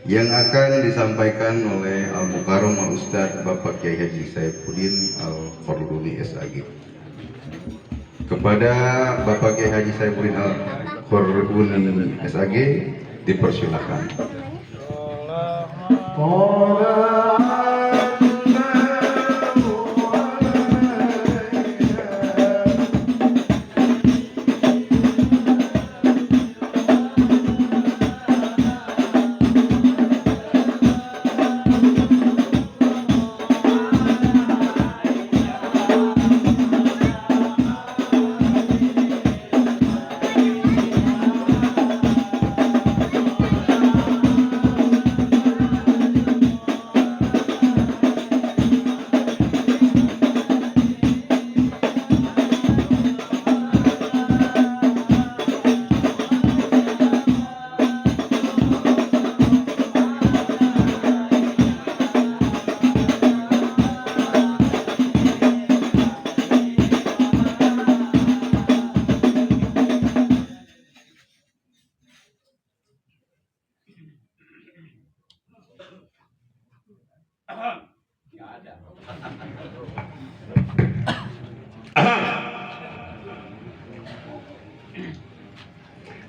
yang akan disampaikan oleh Al-Mukarram Al-Ustadz Bapak Kiai Haji Saifuddin Al-Khorduni SAG. Kepada Bapak Kiai Haji Saifuddin Al-Khorduni SAG dipersilakan.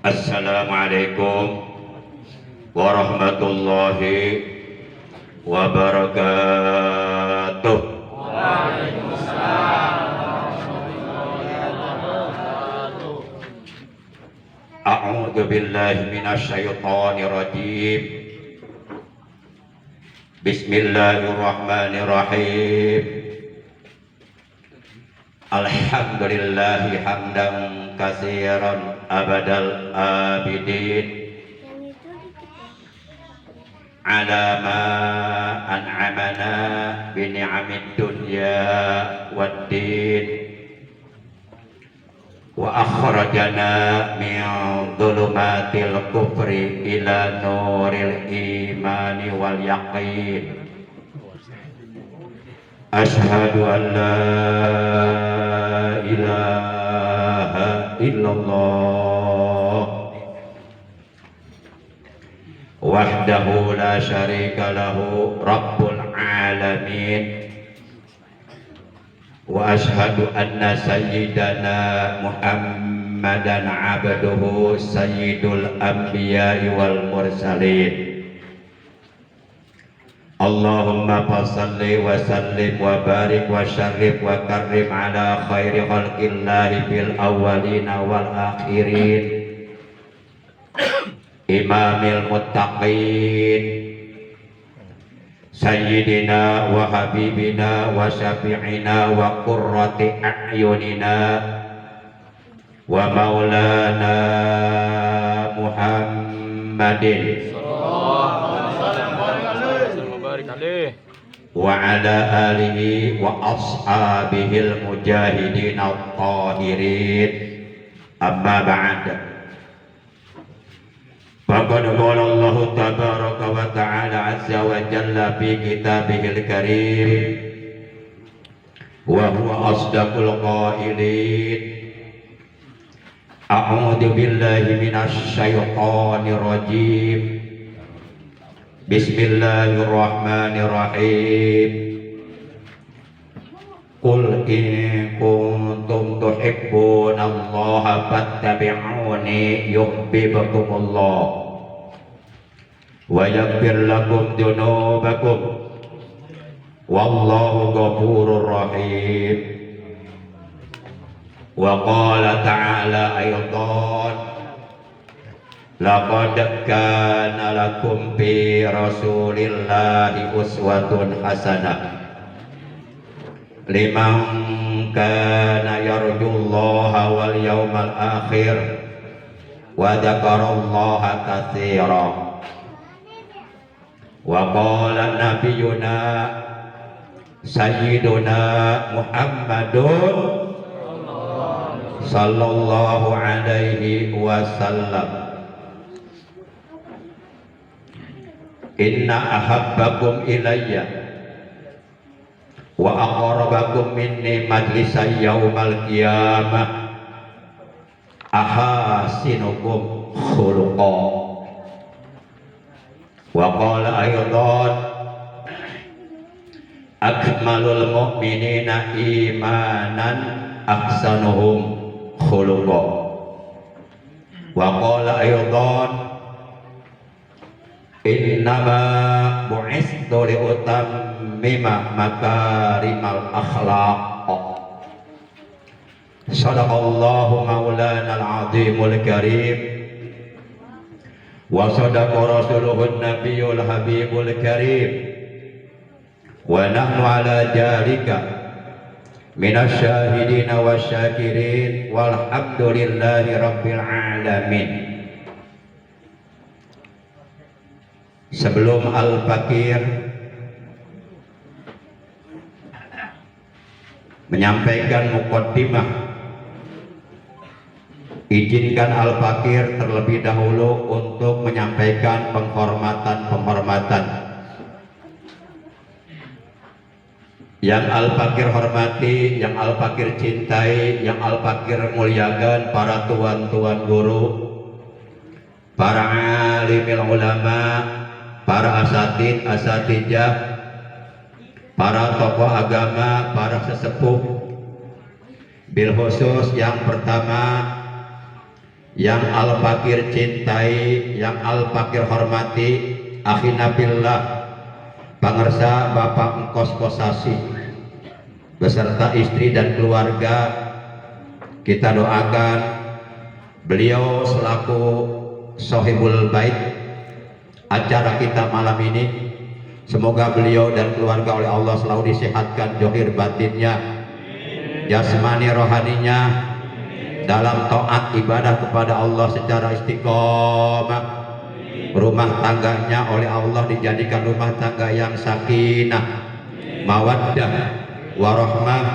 Assalamualaikum warahmatullahi wabarakatuh. A'udzu billahi minasy syaithanir rajim. Bismillahirrahmanirrahim. Alhamdulillahi hamdan katsiran abadal abidin ala ma an'amana bi ni'amid dunya waddin wa akhrajana min dhulumatil kufri ila nuril imani wal yaqin. Asyhadu an la ilaha illallah wahdahu la syarika lahu rabbul alamin wa asyhadu anna sayyidana Muhammadan abduhu sayyidul anbiya'i wal mursalin. Allahumma salli wa sallim wa barik wa syarrif wa karrim ala khairi khalqillahi fil awwalina wal akhirin imamil muttaqin sayyidina wa habibina wa syafi'ina wa qurrati a'yunina wa maulana Muhammadin wa ala alihi wa ashabihil mujahidin al-tahirin. Amma ba'd. Faqad qala Allah tabaraka wa ta'ala azza wa jalla fi kitabihil karim wa huwa asdaqul qailin. A'udzu billahi minasy syaithanir rajim. Bismillahirrahmanirrahim. Qul in kuntum tuhibbunallaha fattabi'uni yuhibbukumullah wa yaghfir lakum dzunubakum wallahu ghafurur rahim. Wa qala ta'ala aydan laqad kana lakum fi rasulillahi uswatun hasanah liman kana yarjullaha wal yawmal akhir wa dzakarallaha katsira. Wa qala nabiyuna sayyiduna Muhammadun sallallahu alaihi wasallam, inna ahabbakum ilayya wa aqrabakum minni majlisan yaumal qiyamah ahasinukum khuluqa. Wa qala aydan akmalul mu'minina imanan ahsanuhum khuluqa. Wa qala aydan innama bu'istu li utammima makarimal akhlaq. Sadaqallahu maulana al-azimul karim wa sadaqa rasuluhun nabiyul habibul karim wa nahnu ala jalika minasy syahidina wasyakirin walhamdulillahi rabbil alamin. Sebelum Al-Fakir menyampaikan muqaddimah, izinkan Al-Fakir terlebih dahulu untuk menyampaikan penghormatan yang Al-Fakir hormati, yang Al-Fakir cintai, yang Al-Fakir muliakan para tuan-tuan guru, para alimil ulama, para asatidjah, para tokoh agama, para sesepuh. Bil khusus yang pertama yang Al-Fakir cintai, yang Al-Fakir hormati, akhina billah, pangersa Bapak Engkos Kosasi beserta istri dan keluarga. Kita doakan beliau selaku sohibul bait acara kita malam ini, semoga beliau dan keluarga oleh Allah selalu disehatkan zahir batinnya, jasmani rohaninya, dalam taat ibadah kepada Allah secara istiqomah. Rumah tangganya oleh Allah dijadikan rumah tangga yang sakinah, mawaddah, warahmah,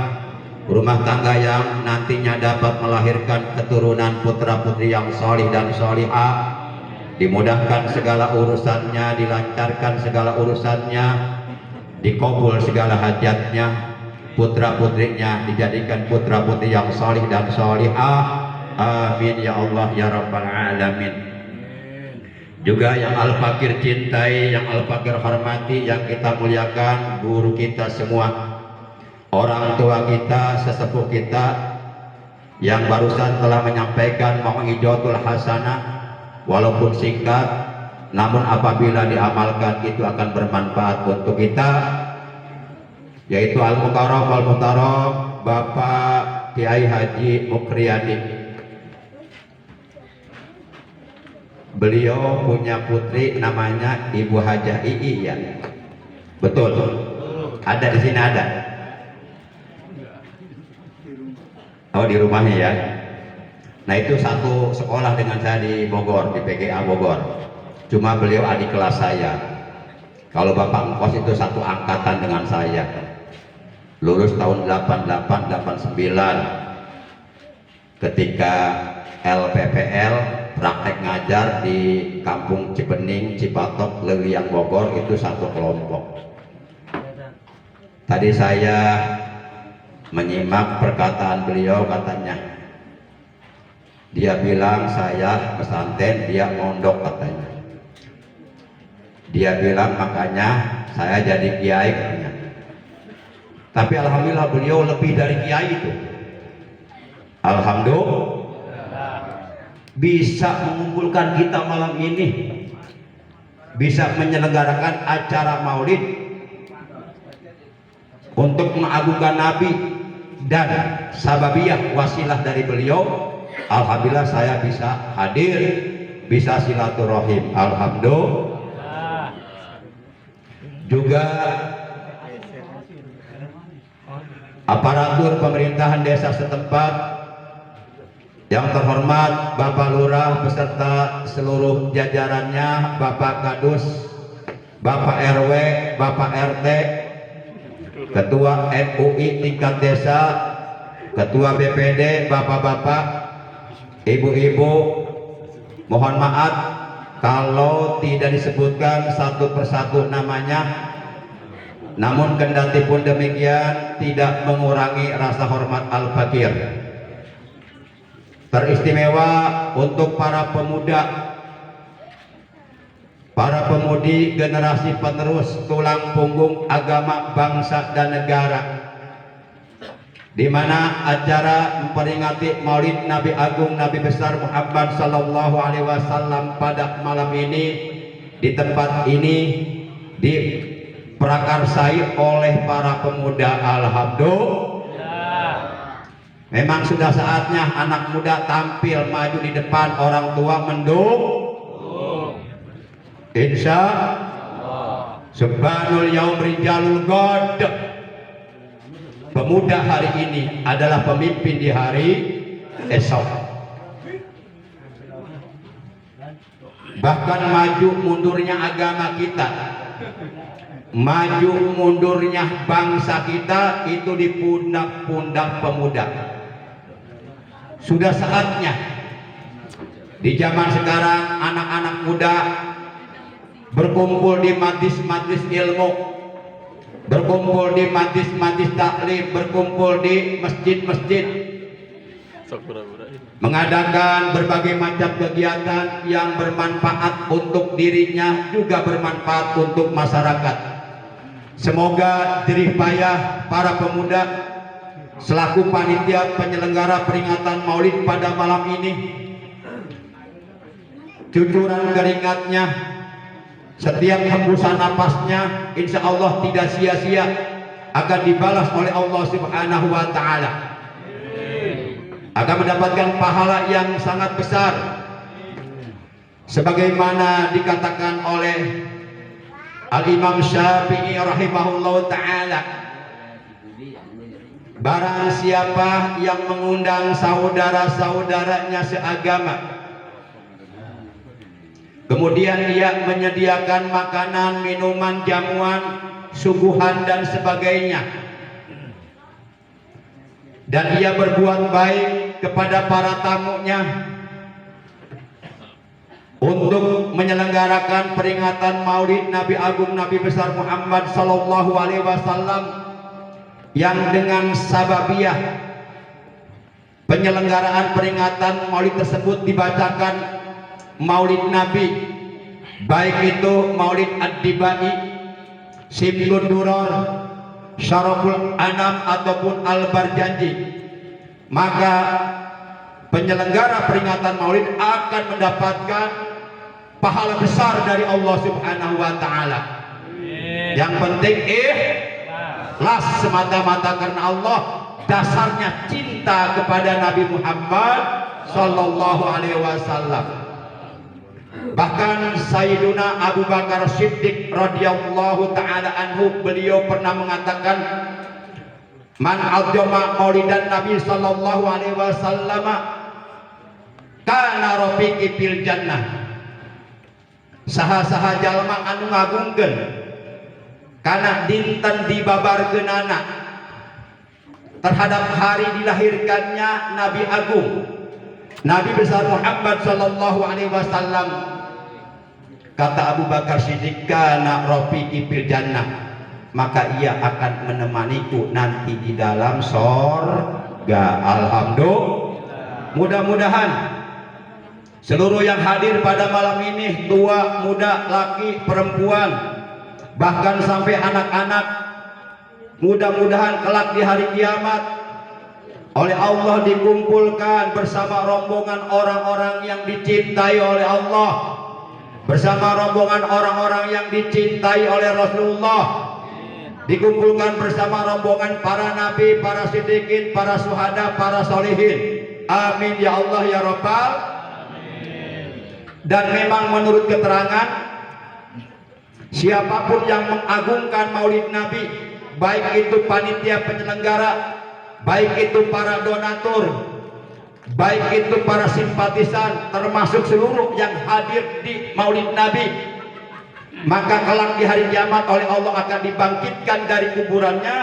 rumah tangga yang nantinya dapat melahirkan keturunan putra putri yang salih dan salihah, dimudahkan segala urusannya, dilancarkan segala urusannya, dikabul segala hajatnya, putra putrinya dijadikan putra putri yang salih dan salihah. Amin ya Allah ya rabbal alamin. Juga yang Al-Fakir cintai, yang Al-Fakir hormati, yang kita muliakan guru kita semua, orang tua kita, sesepuh kita yang barusan telah menyampaikan mau'izatul hasanah, walaupun singkat namun apabila diamalkan itu akan bermanfaat untuk kita, yaitu Al-Mukarram Al-Muhtaram Bapak Kiai Haji Mukriyadi. Beliau punya putri namanya Ibu Hajah Ii, ya betul? Ada di sini, ada? Oh, di rumahnya ya. Nah, itu satu sekolah dengan saya di Bogor, di PGA Bogor. Cuma beliau adik kelas saya. Kalau Bapak Engkos itu satu angkatan dengan saya. Lulus tahun 88, 89. Ketika LPPL praktek ngajar di Kampung Cibening, Cipatok, Leuwiang, Bogor, itu satu kelompok. Tadi saya menyimak perkataan beliau, katanya dia bilang saya pesantren, dia mondok katanya. Dia bilang makanya saya jadi kiai katanya. Tapi alhamdulillah beliau lebih dari kiai itu. Alhamdulillah bisa mengumpulkan kita malam ini, bisa menyelenggarakan acara maulid untuk mengagungkan Nabi dan sababiyah wasilah dari beliau. Alhamdulillah saya bisa hadir, bisa silaturahim. Alhamdulillah. Juga aparatur pemerintahan desa setempat, yang terhormat Bapak Lurah beserta seluruh jajarannya, Bapak Kadus, Bapak RW, Bapak RT, Ketua MUI tingkat desa, Ketua BPD, Bapak-bapak, Ibu-ibu, mohon maaf kalau tidak disebutkan satu persatu namanya. Namun kendati pun demikian tidak mengurangi rasa hormat Al-Fakir. Teristimewa untuk para pemuda pemudi generasi penerus tulang punggung agama bangsa dan negara, di mana acara memperingati Maulid Nabi Agung Nabi besar Muhammad Sallallahu Alaihi Wasallam pada malam ini di tempat ini diprakarsai oleh para pemuda. Alhamdulillah. Memang sudah saatnya anak muda tampil maju di depan, orang tua mendukung. Insya Allah. Subhanul yaum rijalul god. Pemuda hari ini adalah pemimpin di hari esok. Bahkan maju mundurnya agama kita, maju mundurnya bangsa kita itu di pundak-pundak pemuda. Sudah saatnya di zaman sekarang anak-anak muda berkumpul di majlis-majlis ilmu, berkumpul di majlis-majlis taklim, berkumpul di masjid-masjid, mengadakan berbagai macam kegiatan yang bermanfaat untuk dirinya juga bermanfaat untuk masyarakat. Semoga jerih payah para pemuda selaku panitia penyelenggara peringatan Maulid pada malam ini, cucuran keringatnya, setiap hembusan napasnya insya Allah tidak sia-sia, akan dibalas oleh Allah Subhanahu wa Ta'ala, akan mendapatkan pahala yang sangat besar, sebagaimana dikatakan oleh Al-Imam Syafi'i rahimahullah ta'ala, barang siapa yang mengundang saudara-saudaranya seagama, kemudian ia menyediakan makanan, minuman, jamuan, suguhan dan sebagainya, dan ia berbuat baik kepada para tamunya untuk menyelenggarakan peringatan Maulid Nabi Agung Nabi besar Muhammad Sallallahu Alaihi Wasallam, yang dengan sababiyah penyelenggaraan peringatan Maulid tersebut dibacakan Maulid Nabi, baik itu Maulid Ad-Dibai, Simtud Duror, Syaraful Anam ataupun Al-Barjanji, maka penyelenggara peringatan Maulid akan mendapatkan pahala besar dari Allah Subhanahu wa Ta'ala. Yang penting ikhlas semata-mata karena Allah, dasarnya cinta kepada Nabi Muhammad Sallallahu Alaihi Wasallam. Bahkan Sayyiduna Abu Bakar Siddiq radhiyallahu ta'ala anhu, beliau pernah mengatakan, man adzama maulidan Nabi Sallallahu Alaihi Wasallam kana rafiqi fil jannah. Saha-saha jalma anu ngagungkeun kana dinten dibabarkeunana terhadap hari dilahirkannya Nabi Agung Nabi besar Muhammad Sallallahu Alaihi Wasallam, kata Abu Bakar Siddiq, kana rafiqi fil jannah, maka ia akan menemaniku nanti di dalam sorga. Alhamdulillah. Mudah-mudahan seluruh yang hadir pada malam ini, tua, muda, laki, perempuan, bahkan sampai anak-anak, mudah-mudahan kelak di hari kiamat oleh Allah dikumpulkan bersama rombongan orang-orang yang dicintai oleh Allah, bersama rombongan orang-orang yang dicintai oleh Rasulullah, dikumpulkan bersama rombongan para nabi, para siddiqin, para syuhada, para solihin. Amin ya Allah ya Rabbal. Dan memang menurut keterangan, siapapun yang mengagungkan Maulid Nabi, baik itu panitia penyelenggara, baik itu para donatur, baik itu para simpatisan, termasuk seluruh yang hadir di Maulid Nabi, maka kelak di hari kiamat oleh Allah akan dibangkitkan dari kuburannya,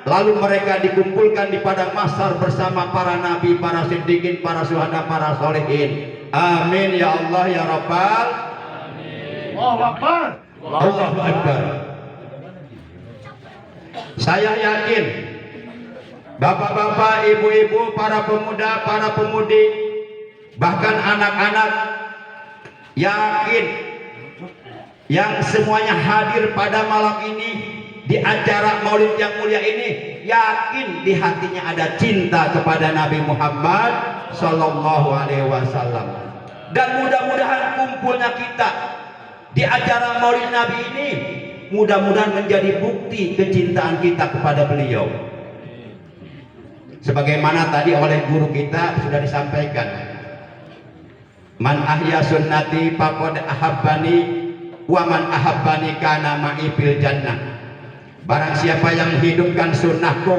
lalu mereka dikumpulkan di padang mahsyar bersama para nabi, para siddiqin, para syuhada, para sholihin. Amin ya Allah ya Rabbal. Amin. Allahu Akbar. Allahu Akbar. Saya yakin bapak-bapak, ibu-ibu, para pemuda, para pemudi, bahkan anak-anak yakin yang semuanya hadir pada malam ini di acara Maulid yang mulia ini, yakin di hatinya ada cinta kepada Nabi Muhammad Sallallahu Alaihi Wasallam. Dan mudah-mudahan kumpulnya kita di acara Maulid Nabi ini mudah-mudahan menjadi bukti kecintaan kita kepada beliau. Sebagaimana tadi oleh guru kita sudah disampaikan, man ahya sunnati faqad ahabbani wa man ahabbani kana ma'i fil jannah. Barang siapa yang menghidupkan sunnahku,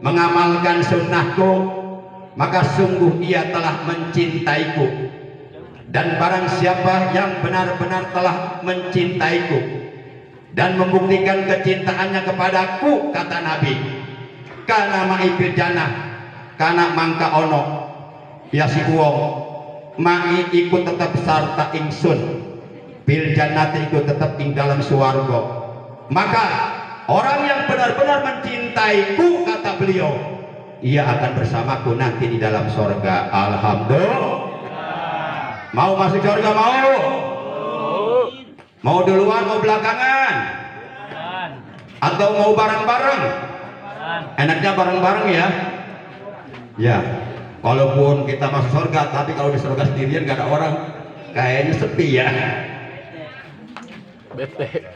mengamalkan sunnahku, maka sungguh ia telah mencintaiku. Dan barang siapa yang benar-benar telah mencintaiku dan membuktikan kecintaannya kepadaku, kata Nabi, kana ma'i fil jannah, kana mangka ono ya si uwong ma'i ikut tetap sarta ingsun bil jannati ikut tetap ing dalam swarga. Maka orang yang benar-benar mencintaiku, kata beliau, ia akan bersamaku nanti di dalam sorga. Alhamdulillah. Mau masuk sorga? Mau duluan, mau belakangan, atau mau bareng-bareng? Enaknya bareng-bareng ya. Ya, walaupun kita masuk surga, tapi kalau di surga sendirian gak ada orang, kayaknya sepi ya.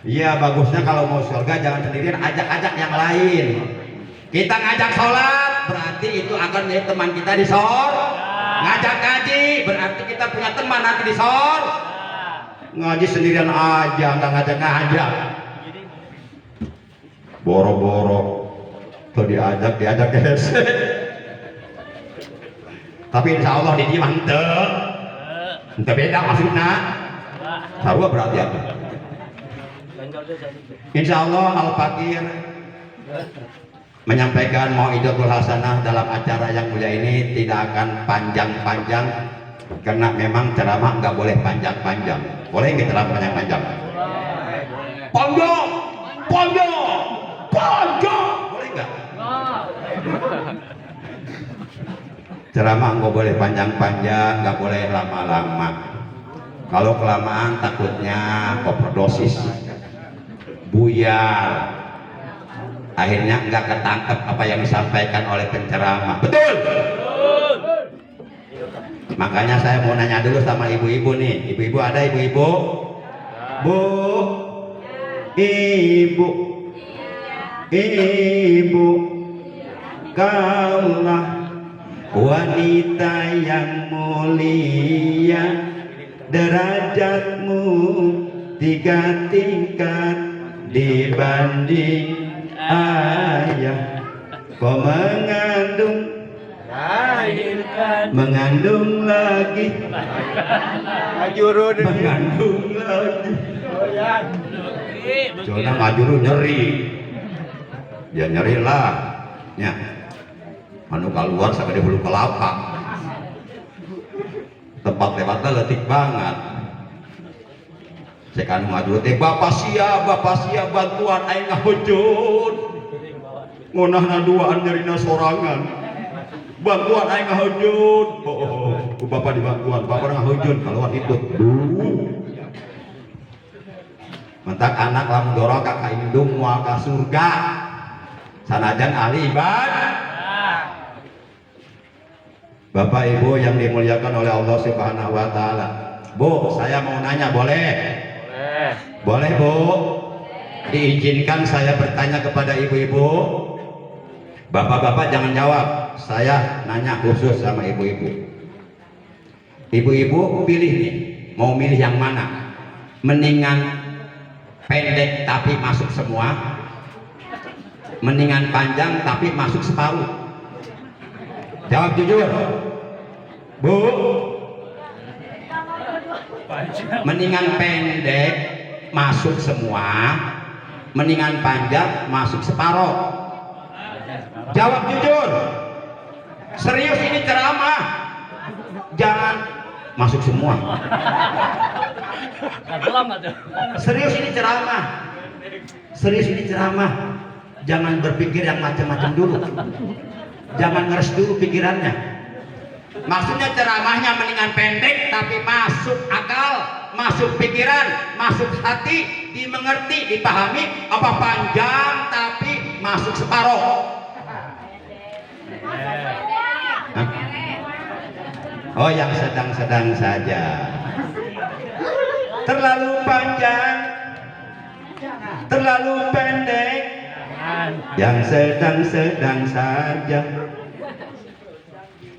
Iya, bagusnya kalau mau surga jangan sendirian, ajak-ajak yang lain. Kita ngajak sholat, berarti itu akan menjadi teman kita di surga. Ngajak ngaji, berarti kita punya teman nanti di surga. Ngaji sendirian aja, nggak ngajak-ngajak. Boro-boro tuh diajak guys. Tapi insya Allah di diam ente beda maksudnya. Sarua berarti apa? Insya Allah Al-Fakir menyampaikan mau'idatul hasanah dalam acara yang mulia ini tidak akan panjang-panjang, karena memang ceramah nggak boleh panjang-panjang. Boleh nggak ceramah panjang-panjang? Panjang, panjang, panjang, boleh nggak? Ceramah nggak boleh panjang-panjang, nggak boleh lama-lama. Kalau kelamaan takutnya overdosis, buyar. Akhirnya nggak ketangkep apa yang disampaikan oleh penceramah. Betul? Makanya saya mau nanya dulu sama ibu-ibu nih. Ibu-ibu ada ibu-ibu? Bu, ibu, ibu, kaulah wanita yang mulia, derajatmu 3 tingkat dibanding ayah. Kau mengandung, mengandung lagi, mengandung lagi. Jangan ngajuru nyeri, ya nyeri lah, ya. Anu keluar sampai di bulu kelapa, tempat lewatnya letik banget. Sekarang ngajuru teh bapak sia bantuan aing ngahujud, ngonahna duaan nyerina sorangan. Bantuan aing ngahujud. Oh, bapak di bantuan, bapak ngahujud keluar ikut. Mentak anak lamun dorong ka indung moal ka surga. Sanajan ahli ibadah. Bapak Ibu yang dimuliakan oleh Allah Subhanahu wa taala. Bu, saya mau nanya boleh? Boleh, Bu. Diizinkan saya bertanya kepada ibu-ibu. Bapak-bapak jangan jawab. Saya nanya khusus sama ibu-ibu. Ibu-ibu pilih nih, mau milih yang mana? Mendingan pendek tapi masuk semua, mendingan panjang tapi masuk separuh? Jawab jujur, Bu. Mendingan pendek masuk semua, mendingan panjang masuk separuh? Jawab jujur. Serius ini ceramah, jangan masuk semua. Serius ini ceramah, serius ini ceramah, jangan berpikir yang macam-macam dulu, jangan ngeres dulu pikirannya. Maksudnya ceramahnya mendingan pendek tapi masuk akal, masuk pikiran, masuk hati, dimengerti, dipahami, apa panjang tapi masuk separoh? Hah? Oh, yang sedang-sedang saja. Terlalu panjang, terlalu pendek, yang sedang-sedang saja.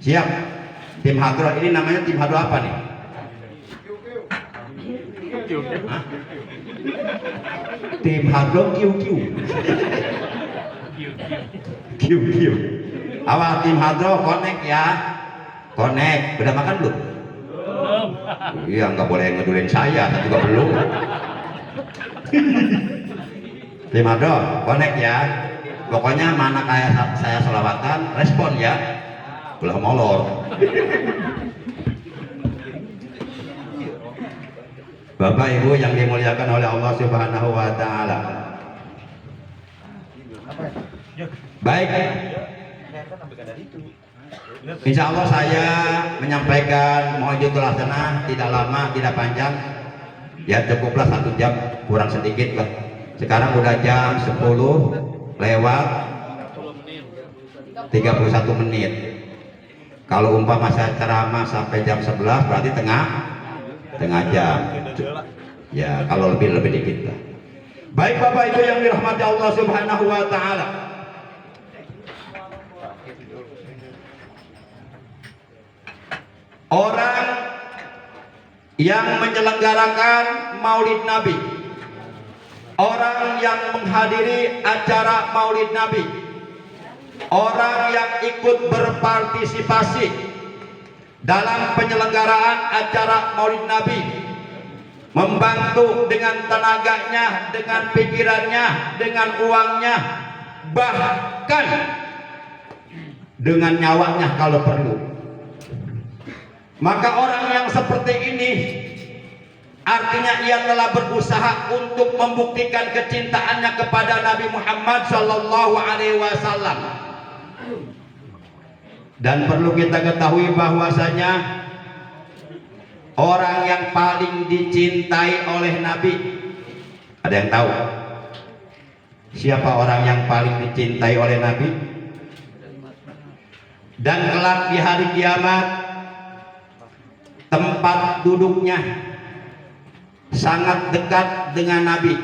Siap. Tim hadroh ini namanya tim hadroh apa nih? Hah? Tim hadroh QQ. QQ. Awal tim hadroh connect ya. Connect. Udah makan belum? Belum. Iya, nggak boleh ngedulin saya juga belum. Tim hadroh connect ya. Pokoknya mana kayak saya selawatan, respon ya. Belah molor. Bapak Ibu yang dimuliakan oleh Allah Subhanahu wa taala. Baik. Insya Allah saya menyampaikan Muhyiddul Hasanah tidak lama, tidak panjang. Ya cukuplah 1 jam, kurang sedikit lah. Sekarang udah jam 10 lewat 31 menit. Kalau umpama saya ceramah sampai jam 11 berarti tengah jam. Ya, kalau lebih dikit lah. Baik Bapak Ibu yang dirahmati Allah Subhanahu wa taala. Orang yang menyelenggarakan Maulid Nabi, orang yang menghadiri acara Maulid Nabi, orang yang ikut berpartisipasi dalam penyelenggaraan acara Maulid Nabi, membantu dengan tenaganya, dengan pikirannya, dengan uangnya, bahkan dengan nyawanya kalau perlu. Maka orang yang seperti ini artinya ia telah berusaha untuk membuktikan kecintaannya kepada Nabi Muhammad Sallallahu Alaihi Wasallam. Dan perlu kita ketahui bahwasanya orang yang paling dicintai oleh Nabi, ada yang tahu siapa orang yang paling dicintai oleh Nabi? Dan kelak di hari kiamat tempat duduknya sangat dekat dengan Nabi.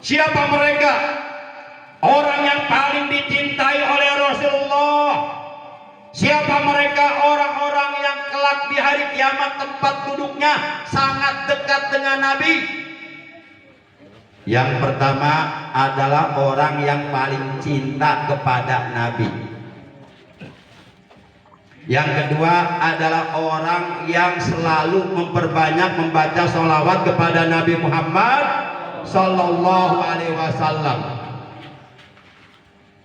Siapa mereka? Orang yang paling dicintai oleh Rasulullah. Siapa mereka? Orang-orang yang kelak di hari kiamat tempat duduknya sangat dekat dengan Nabi. Yang pertama adalah orang yang paling cinta kepada Nabi. Yang kedua adalah orang yang selalu memperbanyak membaca sholawat kepada Nabi Muhammad Sallallahu Alaihi Wasallam.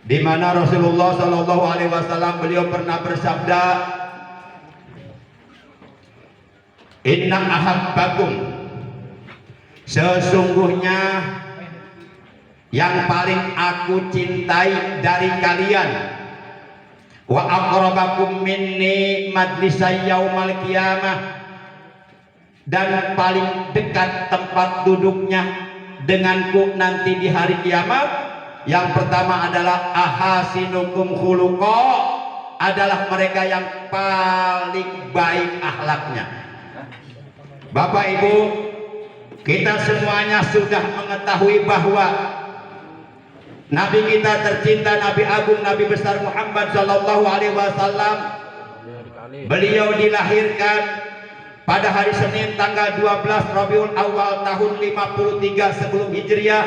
Di mana Rasulullah Sallallahu Alaihi Wasallam beliau pernah bersabda, Inna ahabbakum, sesungguhnya yang paling aku cintai dari kalian, wa aqrabakum minni majlisay yaumal qiyamah, dan paling dekat tempat duduknya denganku nanti di hari kiamat, yang pertama adalah ahasinukum khuluqa, adalah mereka yang paling baik akhlaknya. Bapak Ibu, kita semuanya sudah mengetahui bahwa Nabi kita tercinta, Nabi Agung, Nabi besar Muhammad Sallallahu Alaihi Wasallam, beliau dilahirkan pada hari Senin tanggal 12 Rabiul Awal tahun 53 sebelum Hijriah,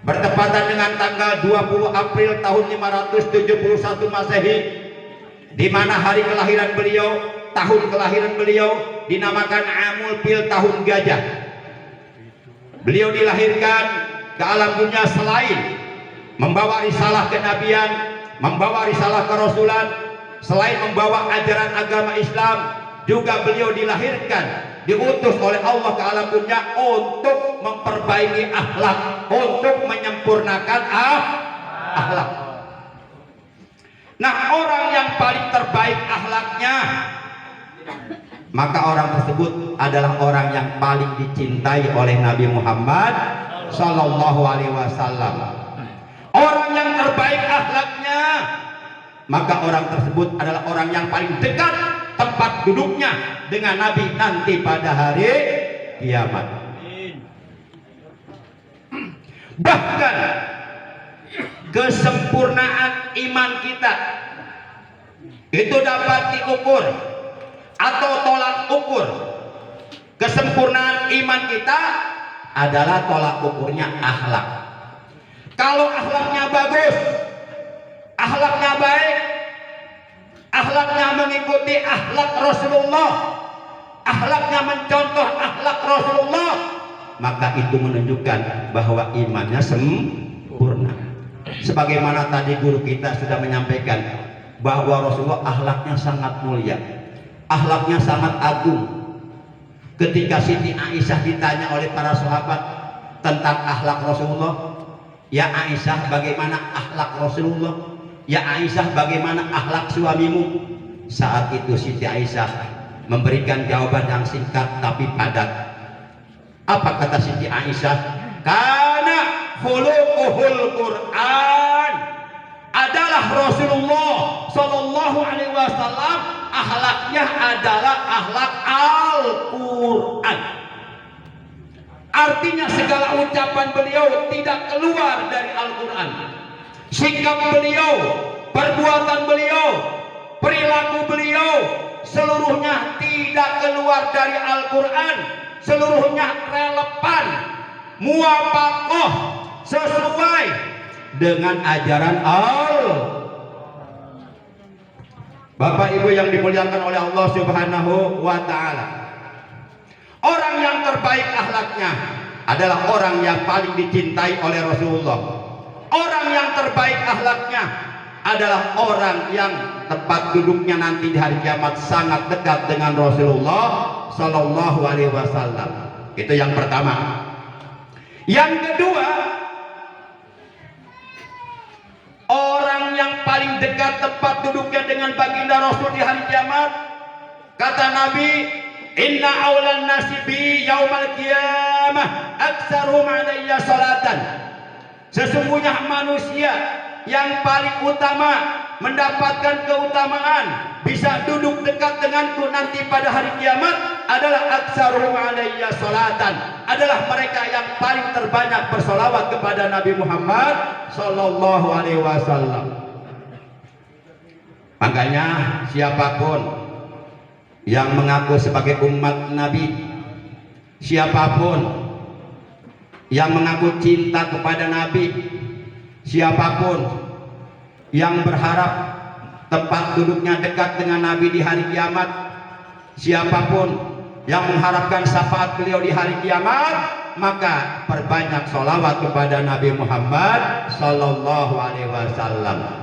bertepatan dengan tanggal 20 April tahun 571 Masehi, di mana hari kelahiran beliau, tahun kelahiran beliau dinamakan Amul Fil, tahun gajah. Beliau dilahirkan ke alam dunia selain membawa risalah kenabian, membawa risalah kerasulan, selain membawa ajaran agama Islam, juga beliau dilahirkan, diutus oleh Allah ke alam dunia untuk memperbaiki akhlak, untuk menyempurnakan akhlak. Nah, orang yang paling terbaik akhlaknya maka orang tersebut adalah orang yang paling dicintai oleh Nabi Muhammad Sallallahu Alaihi Wasallam. Orang yang terbaik akhlaknya, maka orang tersebut adalah orang yang paling dekat tempat duduknya dengan Nabi nanti pada hari kiamat. Bahkan kesempurnaan iman kita itu dapat diukur atau tolak ukur. Kesempurnaan iman kita adalah tolak ukurnya akhlak. Kalau akhlaknya bagus, akhlaknya baik, akhlaknya mengikuti akhlak Rasulullah, akhlaknya mencontoh akhlak Rasulullah, maka itu menunjukkan bahwa imannya sempurna. Sebagaimana tadi guru kita sudah menyampaikan bahwa Rasulullah akhlaknya sangat mulia, akhlaknya sangat agung. Ketika Siti Aisyah ditanya oleh para sahabat tentang akhlak Rasulullah, ya Aisyah, bagaimana akhlak Rasulullah? Ya Aisyah, bagaimana akhlak suamimu? Saat itu Siti Aisyah memberikan jawaban yang singkat tapi padat. Apa kata Siti Aisyah? Karena khuluquhul Quran, adalah Rasulullah Sallallahu Alaihi Wasallam, akhlaknya adalah akhlak Al-Quran. Artinya segala ucapan beliau tidak keluar dari Al-Quran. Sikap beliau, perbuatan beliau, perilaku beliau, seluruhnya tidak keluar dari Al-Quran. Seluruhnya relevan, muwafaqah, sesuai dengan ajaran Allah. Bapak Ibu yang dimuliakan oleh Allah Subhanahu wa Ta'ala, orang yang terbaik akhlaknya adalah orang yang paling dicintai oleh Rasulullah. Orang yang terbaik akhlaknya adalah orang yang tempat duduknya nanti di hari kiamat sangat dekat dengan Rasulullah Sallallahu Alaihi Wasallam. Itu yang pertama. Yang kedua, orang yang paling dekat tempat duduknya dengan baginda Rasul di hari kiamat, kata Nabi, inna awlan nasi bi yaumal qiyamah aktsaruhum alayya salatan. Sesungguhnya manusia yang paling utama mendapatkan keutamaan bisa duduk dekat denganku nanti pada hari kiamat adalah aktsaruhum alayya salatan, adalah mereka yang paling terbanyak bersolawat kepada Nabi Muhammad Sallallahu Alaihi Wasallam. Makanya siapapun yang mengaku sebagai umat Nabi, siapapun yang mengaku cinta kepada Nabi, siapapun yang berharap tempat duduknya dekat dengan Nabi di hari kiamat, siapapun yang mengharapkan syafaat beliau di hari kiamat, maka perbanyak sholawat kepada Nabi Muhammad Sallallahu Alaihi Wasallam.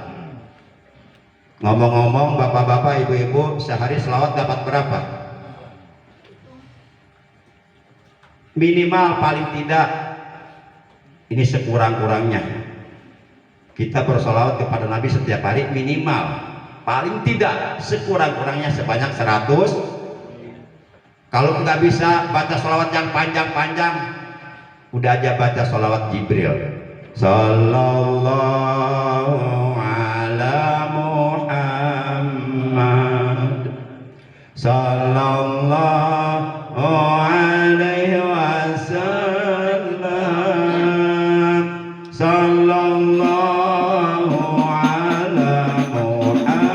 Ngomong-ngomong, bapak-bapak, ibu-ibu, sehari sholawat dapat berapa? Minimal paling tidak, ini sekurang-kurangnya, kita bersolawat kepada Nabi setiap hari minimal, paling tidak sekurang-kurangnya sebanyak 100. Kalau nggak bisa baca solawat yang panjang-panjang, udah aja baca solawat Jibril. Sallallahu ala Muhammad, sallallahu alaihi wasallam, sallallahu ala Muhammad,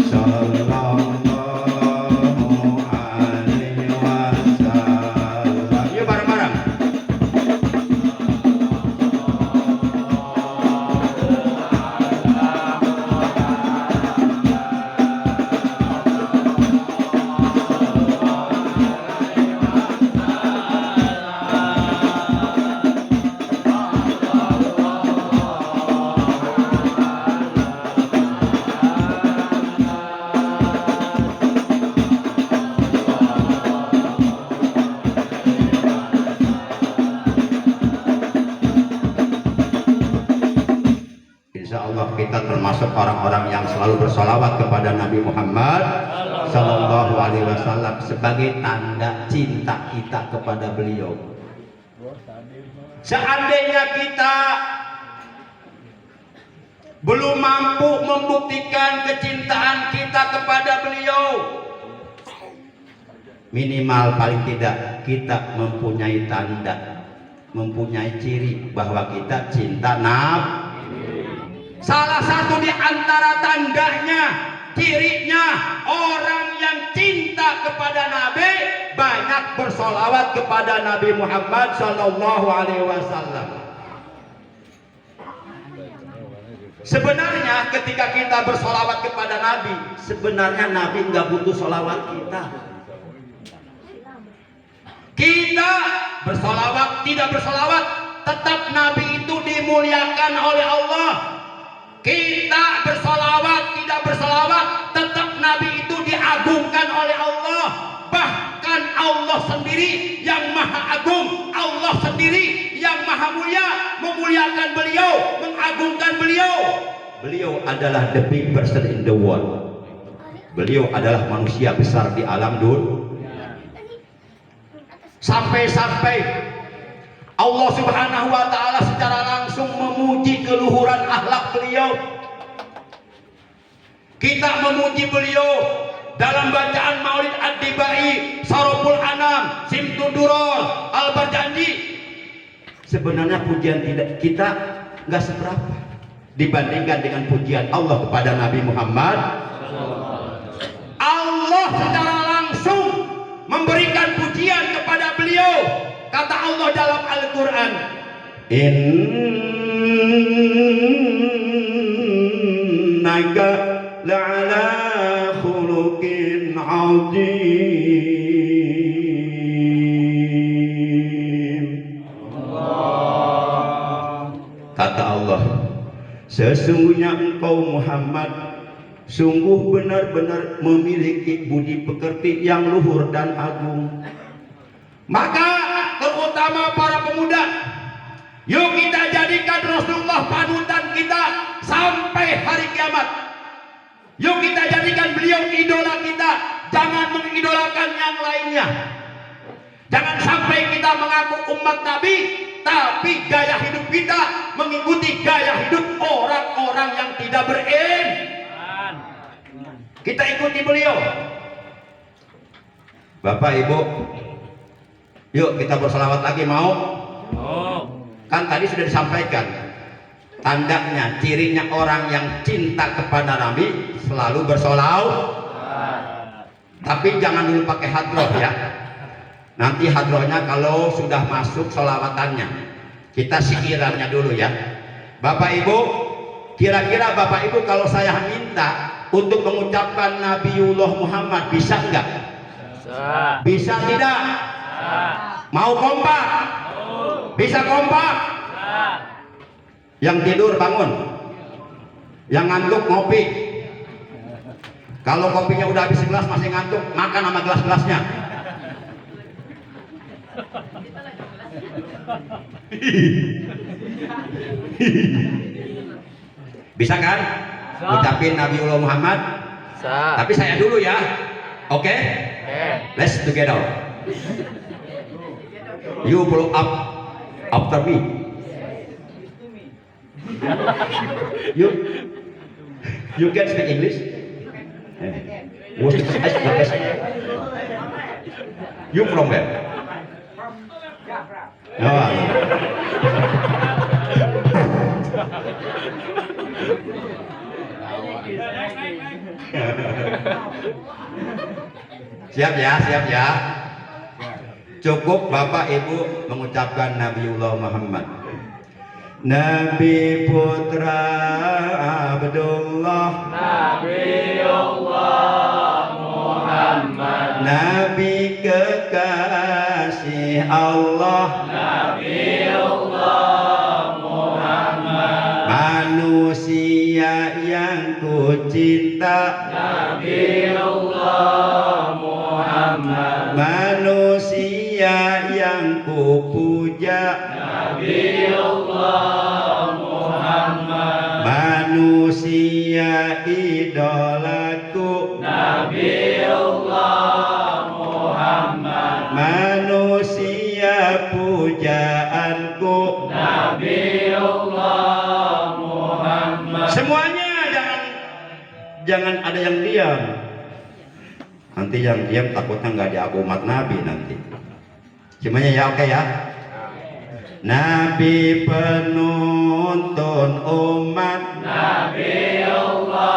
sallallahu alaihi wasallam. Yuk bareng-bareng. orang-orang yang selalu bersolawat kepada Nabi Muhammad Sallallahu Alaihi Wasallam sebagai tanda cinta kita kepada beliau. Seandainya kita belum mampu membuktikan kecintaan kita kepada beliau, minimal paling tidak kita mempunyai tanda, mempunyai ciri bahwa kita cinta Nabi. Salah satu di antara tandanya, cirinya, orang yang cinta kepada Nabi banyak bersolawat kepada Nabi Muhammad Sallallahu Alaihi Wasallam. Sebenarnya ketika kita bersolawat kepada Nabi, sebenarnya Nabi nggak butuh solawat kita. Kita bersolawat, tidak bersolawat, tetap Nabi itu dimuliakan oleh Allah. Kita bersolawat, tidak bersolawat, tetap Nabi itu diagungkan oleh Allah. Bahkan Allah sendiri yang maha agung, Allah sendiri yang maha mulia, memuliakan beliau, mengagungkan beliau. Beliau adalah the big person in the world. Beliau adalah manusia besar di alam dunia. Sampai-sampai Allah Subhanahu wa Ta'ala secara langsung memuji keluhuran akhlak beliau. Kita memuji beliau dalam bacaan Maulid Ad-Dibai, Saroful Anam, Simtud Duror, Al-Barjanji. Sebenarnya pujian kita nggak seberapa dibandingkan dengan pujian Allah kepada Nabi Muhammad. Allah secara langsung memberikan pujian kepada beliau. Kata Allah dalam Al-Quran, innaka la'ala khuluqin azim. Kata Allah, sesungguhnya engkau Muhammad sungguh benar-benar memiliki budi pekerti yang luhur dan agung. Maka terutama para pemuda, yuk kita jadikan Rasulullah panutan kita sampai hari kiamat. Yuk kita jadikan beliau idola kita, jangan mengidolakan yang lainnya. Jangan sampai kita mengaku umat Nabi, tapi gaya hidup kita mengikuti gaya hidup orang-orang yang tidak beriman. Kita ikuti beliau. Bapak Ibu, yuk kita berselawat lagi, mau? Kan tadi sudah disampaikan tandanya, cirinya orang yang cinta kepada Nabi selalu bersolawat. Tapi jangan dulu pakai hadroh ya. Nanti hadrohnya kalau sudah masuk solawatannya, kita syikirannya dulu ya. Bapak Ibu, kira-kira Bapak Ibu kalau saya minta untuk mengucapkan Nabiullah Muhammad bisa enggak? Bisa tidak? Mau kompak? Bisa kompak? Yang tidur bangun, yang ngantuk ngopi. Kalau kopinya udah habis segelas masih ngantuk, makan sama gelas-gelasnya. Bisa kan? Ucapin Nabiullah Muhammad. Tapi saya dulu ya. Oke? Let's together. You blow up after me. You can speak English. You from where? Oh. Siap ya, siap ya. Cukup Bapak Ibu mengucapkan Nabiullah Muhammad. Nabi putra Abdullah, Nabiullah Muhammad. Nabi kekasih Allah, Nabiullah Muhammad. Manusia yang ku cinta, Nabiullah Muhammad. Manusia yang ku puja, Nabiullah Muhammad. Manusia Manusia idolaku Nabiullah Muhammad. Manusia pujaanku Nabiullah Muhammad. Semuanya jangan ada yang diam. Nanti yang diam takutnya nggak diaku umat Nabi nanti. Semuanya ya, oke ya. Nabi penuntun umat, Nabiullah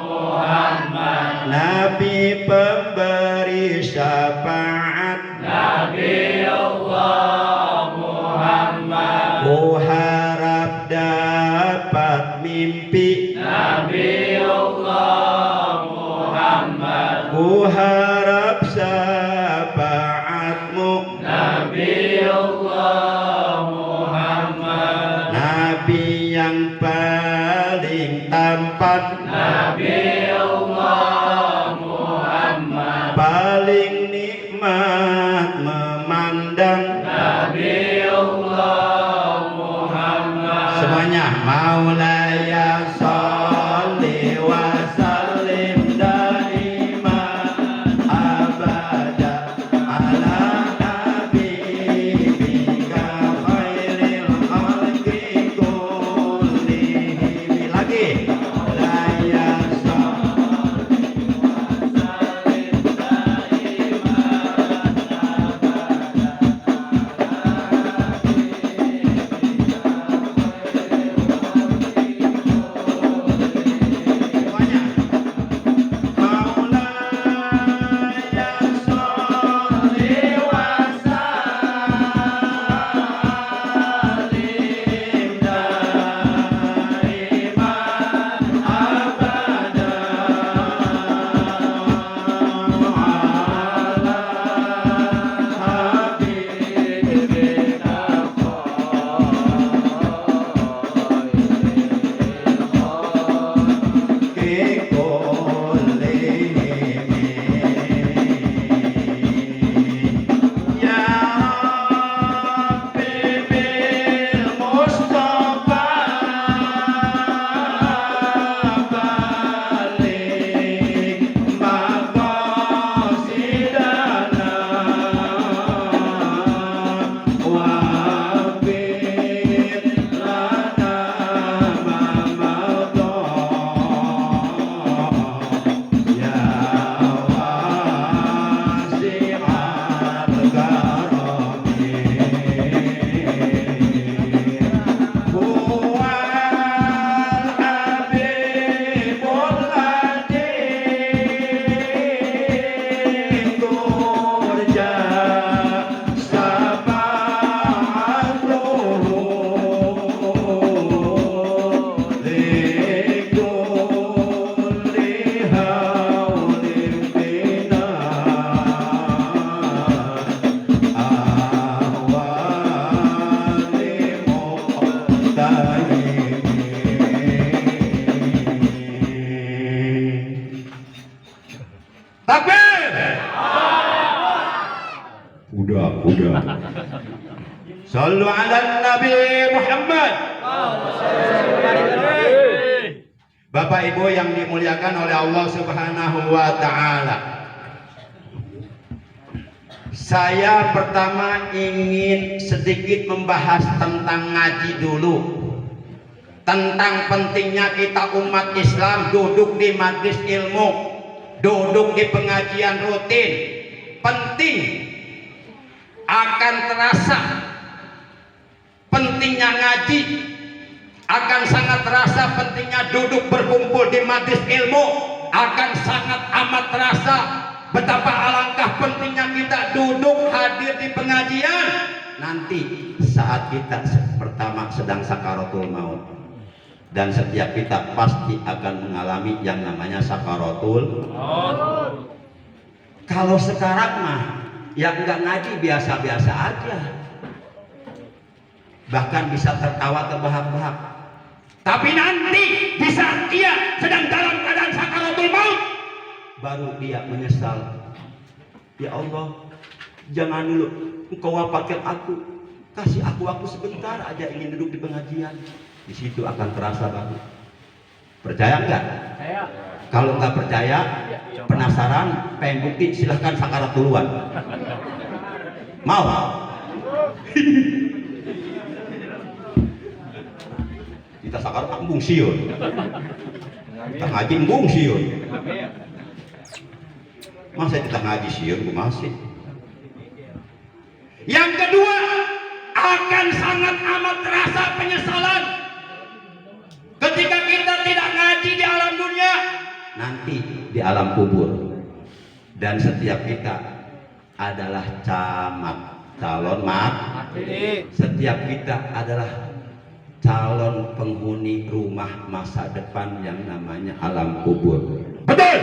Muhammad. Nabi pemberi syafaat, Nabiullah Muhammad. ku harap dapat mimpi, Nabiullah Muhammad. ku harap syafaatmu, Nabiullah Muhammad. Nabi yang paling tampan, Nabiullah Muhammad. paling nikmat memandang. Nabiullah Muhammad. Semuanya Maulaya sholli wa sallim daiman abada ala nabiyika khairil khalqi kullihim. Lagi Maulaya sholli wa sallim Udah. Sallu ala Nabi Muhammad. Bapak Ibu yang dimuliakan oleh Allah Subhanahu wa taala. Saya pertama ingin sedikit membahas tentang ngaji dulu. Tentang pentingnya kita umat Islam duduk di majelis ilmu, duduk di pengajian rutin. Penting, akan terasa pentingnya ngaji, akan sangat terasa pentingnya duduk berkumpul di majelis ilmu, akan sangat amat terasa betapa alangkah pentingnya kita duduk hadir di pengajian nanti saat kita pertama sedang sakaratul maut. Dan setiap kita pasti akan mengalami yang namanya sakaratul maut. Kalau sekarang mah yang nggak ngaji biasa-biasa aja, bahkan bisa tertawa terbahak-bahak. Tapi nanti di saat dia sedang dalam keadaan sakaratul maut, baru dia menyesal. Ya Allah, jangan dulu Engkau wafatkan aku, kasih aku waktu sebentar aja ingin duduk di pengajian. Di situ akan terasa baru. Percaya enggak? Kalau nggak percaya, penasaran, pengen bukti, silahkan sakarat duluan. Mau? Kita sakarat embung siun, kita ngaji embung siun. Masa kita ngaji siun, gue masih. Yang kedua, akan sangat amat terasa penyesalan ketika kita tidak ngaji di alam dunia, nanti di alam kubur. Dan setiap kita adalah camat, calon mati. Setiap kita adalah calon penghuni rumah masa depan yang namanya alam kubur. Betul?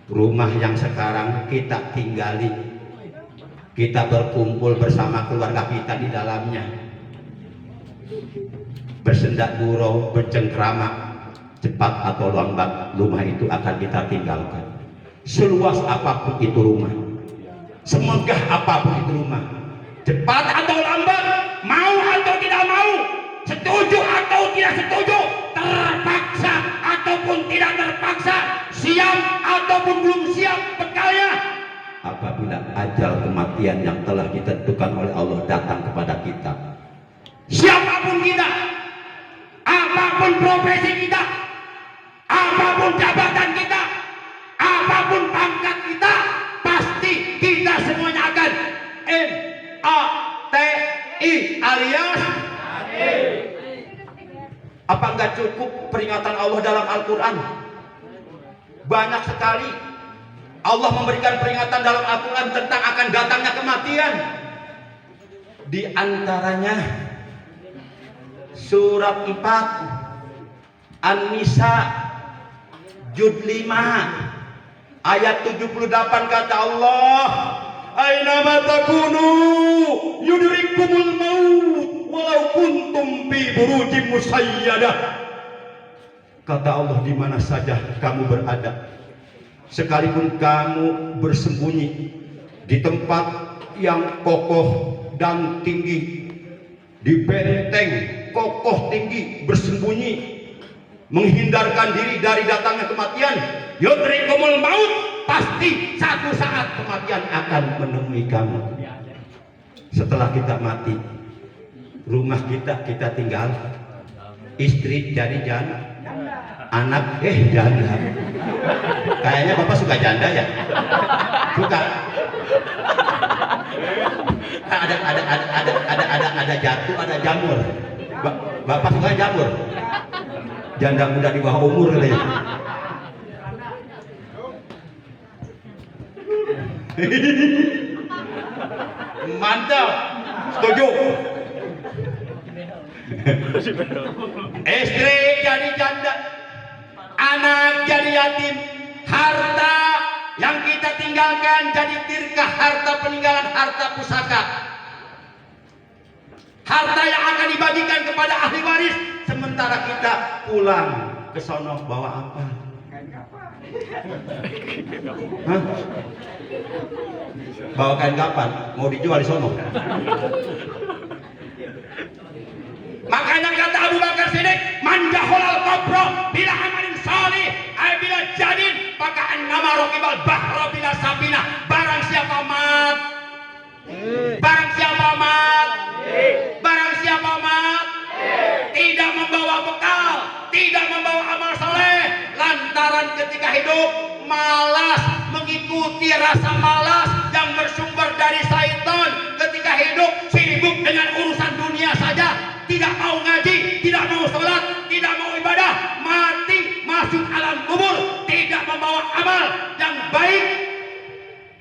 Rumah yang sekarang kita tinggali, kita berkumpul bersama keluarga kita di dalamnya, bersendak gurau, bercengkrama, cepat atau lambat rumah itu akan kita tinggalkan. Seluas apapun itu rumah, semegah apapun itu rumah, cepat atau lambat, mau atau tidak mau, setuju atau tidak setuju, terpaksa ataupun tidak terpaksa, siap ataupun belum siap bekalnya, apabila ajal kematian yang telah ditentukan oleh Allah datang kepada kita, siapapun kita, apapun profesi kita, apapun jabatan kita, apapun pangkat kita, pasti kita semuanya akan MATI alias mati. Apa enggak cukup peringatan Allah dalam Al-Quran? Banyak sekali Allah memberikan peringatan dalam Al-Quran tentang akan datangnya kematian. Di antaranya surat 4 An-Nisa juz 5 ayat 78 kata Allah, "Ainama takunu yudrikumul maut walau kuntum fi burujim musayyadah." Kata Allah, di mana saja kamu berada, sekalipun kamu bersembunyi di tempat yang kokoh dan tinggi, di benteng kokoh tinggi, bersembunyi, menghindarkan diri dari datangnya kematian, yudrikumul maut, pasti satu saat kematian akan menemui kamu. Setelah kita mati, rumah kita tinggal, istri jadi janda, anak janda. Kayaknya bapak suka janda ya? Suka. Ada jatuh, ada jamur. Bapak suka jamur? Janda muda di bawah umur katanya. Mantap, setuju. Istri jadi janda, anak jadi yatim, harta yang kita tinggalkan jadi tirkah, harta peninggalan, harta pusaka, harta yang akan dibagikan kepada ahli waris. Sementara kita pulang ke sono bawa apa? Hah? Bawa kain kapan? Mau dijual di sono? Makanya kata Abu Bakar Siddiq, "Man jaholal qabra bila amalin salih ay bila jadin maka annama raqibal bahra bila sabina." Barang siapa mat, barang siapa mat, barang siapa mat, tidak membawa bekal, tidak membawa amal soleh, lantaran ketika hidup malas, mengikuti rasa malas yang bersumber dari syaitan. Ketika hidup sibuk dengan urusan dunia saja, tidak mau ngaji, tidak mau sholat, tidak mau ibadah, mati masuk alam kubur, tidak membawa amal yang baik.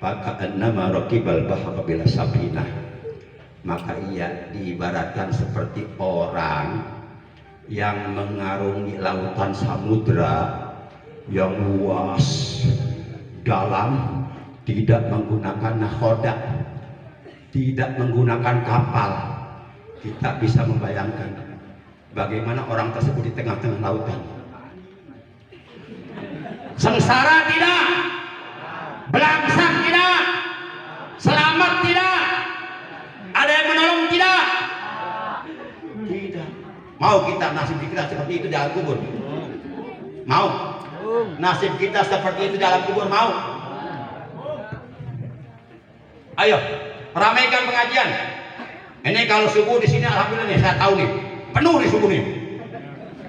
Maka annama raqibal bahra bila sabinah, maka ia diibaratkan seperti orang yang mengarungi lautan samudra yang luas dalam, tidak menggunakan nakhoda, tidak menggunakan kapal. Kita bisa membayangkan bagaimana orang tersebut di tengah-tengah lautan. Sengsara tidak, belangsak tidak, selamat tidak, ada yang menolong tidak, tidak. Mau kita nasib kita seperti itu di alam kubur? Mau? Nasib kita seperti itu di alam kubur, mau? Ayo, ramaikan pengajian. Ini kalau subuh di sini alhamdulillah nih, saya tahu nih, penuh di subuh nih.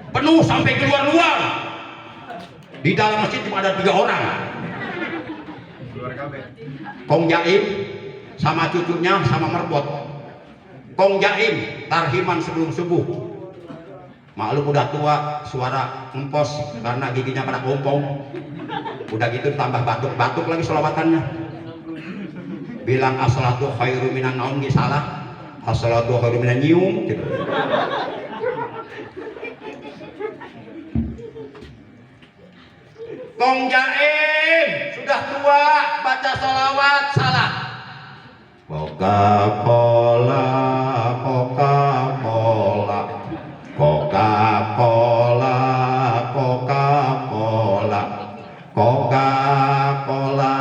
Penuh sampai keluar-luar. Di dalam masjid cuma ada 3 orang. Kong Jaim sama cucunya sama merpot. Kong Jaim tarhiman sebelum subuh. Maklum udah tua, suara ngempos karena giginya pada ompong. Udah gitu tambah batuk-batuk lagi selawatannya. Bilang as-salatu khairu minan naum, nggih salah. As-salatu khairu minan nyium gitu. Kong Jaim sudah tua, baca sholawat salah. Coca-Cola, Coca-Cola, Coca-Cola, Coca-Cola, Coca-Cola,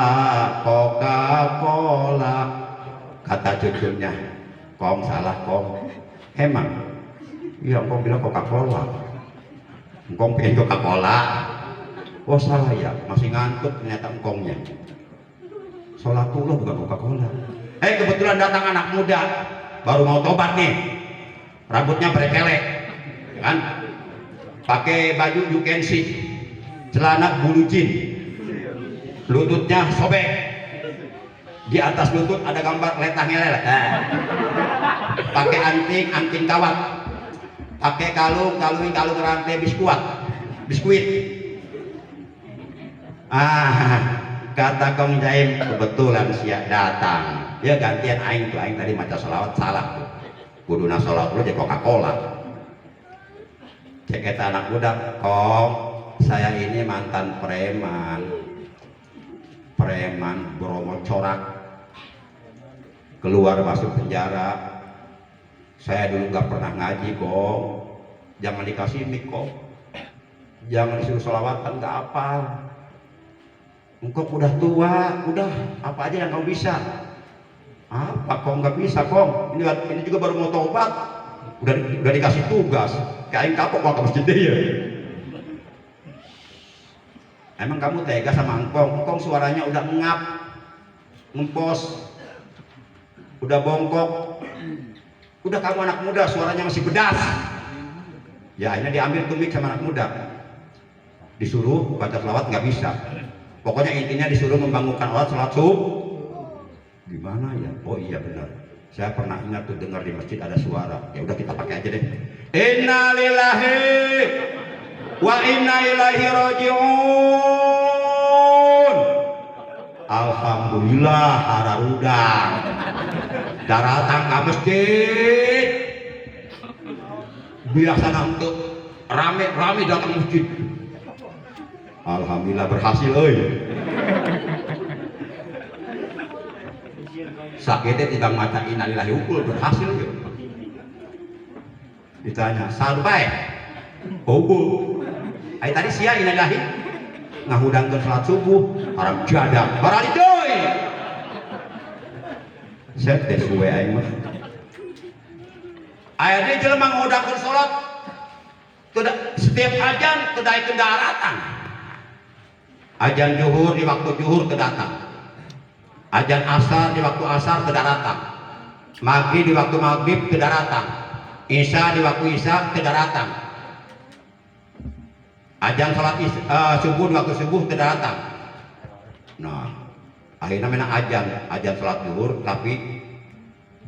Coca-Cola. Kata cucunya, Kong salah Kong. Emang? Iya, Kong bilang Coca-Cola. Kong pengen Coca-Cola. Oh salah ya, masih ngantuk ternyata engkongnya. Sholatullah bukan Coca-Cola. Kebetulan datang anak muda, baru mau tobat nih. Rambutnya berkelek, kan? Pakai baju you can see, celana bulu jin, lututnya sobek. Di atas lutut ada gambar letah ngelel. Pakai anting kawat, pakai kalung rantai biskuit. Kata Kong Jaim, kebetulan siap datang. Ya gantian aing tuh, aing tadi maca sholawat salah tuh. Kuduna sholawat lu jadi Coca-Cola. Cek eta anak muda, Kong, saya ini mantan preman Bromo corak, keluar masuk penjara. Saya dulu gak pernah ngaji kok. Jangan dikasih mic kok. Jangan disuruh sholawatan, gak apal. Engkau udah tua, udah apa aja yang kau bisa. Apa kok nggak bisa Kong? Ini juga baru mau tobat, udah dikasih tugas. Kayak kapok mau ke masjid ya. Emang kamu tega sama engkong? Engkong suaranya udah ngap, ngempos, udah bongkok. Udah kamu anak muda, suaranya masih pedas. Ya akhirnya diambil tuh mic sama anak muda. Disuruh baca selawat nggak bisa. Pokoknya intinya disuruh membangunkan orang sholat subuh. Gimana ya? Oh iya benar. Saya pernah ingat tuh dengar di masjid ada suara. Ya udah kita pakai aja deh. Inna lillahi wa inna ilaihi rajiun. Alhamdulillah hararudang. Datang ke masjid. Biasanya untuk rame datang masjid. Alhamdulillah berhasil euy. Sakitnya tidak mata innalillahi ukul berhasil yuk. Ditanya, sampai hubung. Ay tadi sia innalillahi ngahudangkeun salat subuh, harap jadak. Barali deui. Set teh suwe aing mah. Aya deui jelema ngahudangkeun salat setiap ajan teu daek kendaraan. Ajan zuhur di waktu zuhur kedatang, ajan asar di waktu asar kedatang, maghrib di waktu maghrib kedatang, isya di waktu isya kedatang, ajan salat subuh di waktu subuh kedatang. Nah akhirnya menang ajan salat zuhur tapi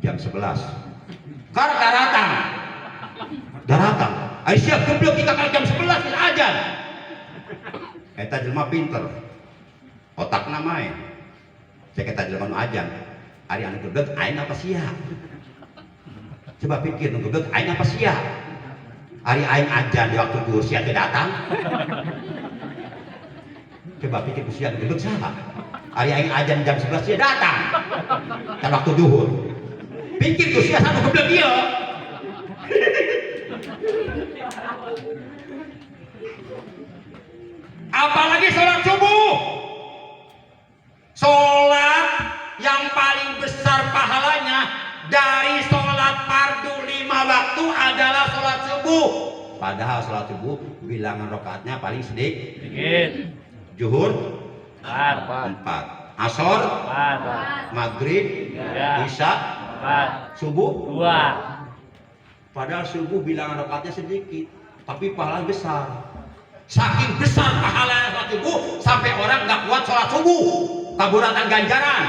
jam 11 karena datang aisyah keblok kita kan jam 11 kita ajan. Eta jelema pinter, otak namanya. Saya kata jelema nu ajan, ari anu geblek aing apa sia? Coba pikir nu geblek aing apa sia? Ari aing ajan di waktu zuhur sia teu datang. Coba pikir sia nu geblek saha? Ari aing ajan jam 11 sia datang. Kan waktu zuhur. Pikir tuh sia sanu geblek ieu. Apalagi sholat subuh, sholat yang paling besar pahalanya dari sholat fardu 5 waktu adalah sholat subuh. subuh. Padahal sholat subuh bilangan rakaatnya paling sedikit. Sedikit. Zuhur 4. 4, asor 4. maghrib, Ya. isya 4. subuh. 2. Padahal subuh bilangan rakaatnya sedikit, tapi pahala besar. Saking besar pahala sholat subuh sampai orang nggak kuat sholat subuh, kaburatan ganjaran.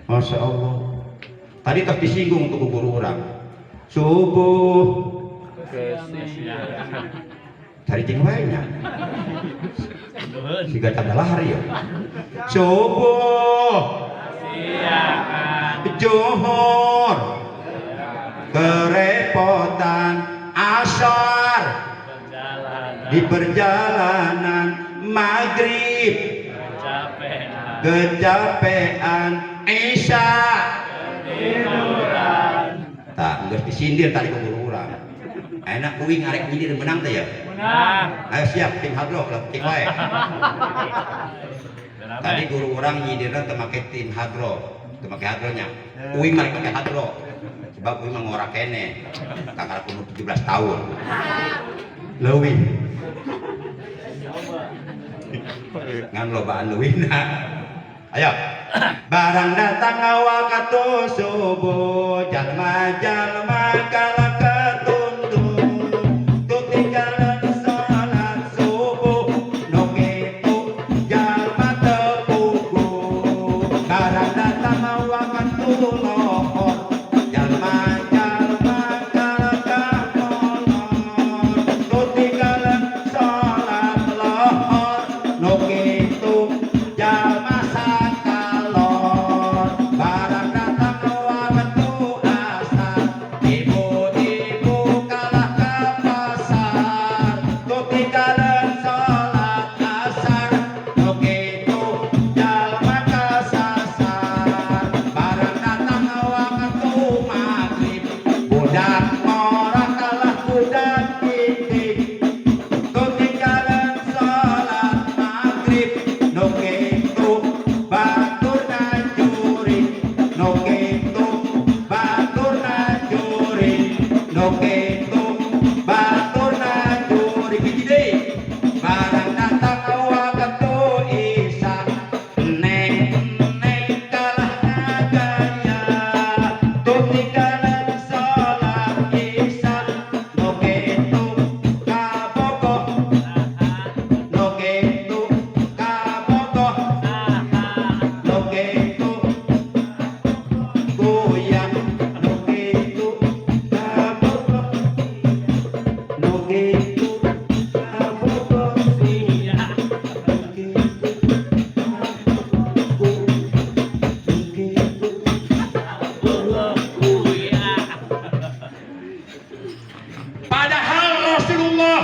Masya Allah. Tadi terus disinggung untuk guru orang. Subuh cari tinggalnya. Jika tanda lahar ya. Subuh, Siangan. Zuhur, kerepotan, asar, Perjalanan. di perjalanan, maghrib, Kecapean. kecapean, isya. Tiduran. Tak, nggak disindir tadi ke guru orang. Enak uing arek nyindir menang teh ya. Menang. Ayo siap tim hadro lah tim wae. Tadi guru orang nyindirna teu make tim hadro, teu make hadronya. Uing mah make hadro. Sebab uing mah ngora kene. Tanggal umur 17 tahun. Leuwih. Ngan lobaan leuwihna. Ayo. Barang datang waktu subuh, jalma-jalma kalah ketuntung. Tu tinggalan salat subuh, no kitu jalma tepugu. Barang datang waktu lohor, jalma-jalma kalah kenolor. Tu tinggalan salat lohor, no kitu jalma sakalor. Barang datang waktu asar, ibu-ibu kalah ke pasar. Tu tinggalan sholat asar, nu kitu jalma kasasar. Barang datang waktu maghrib, budak mora kalah budak pitik. Tu tinggalan sholat maghrib, nu kitu batur najuri, nu kitu batur najuri, nu kitu batur najuri. Biji deui. Barang datang waktu isya, neng kalah ngagaya. Tu tinggalan sholat isya, nu kitu kabogoh, nu kitu kabogoh, nu kitu goyang, nu kitu kabogoh, nu kitu kabogoh, padahal Rasulullah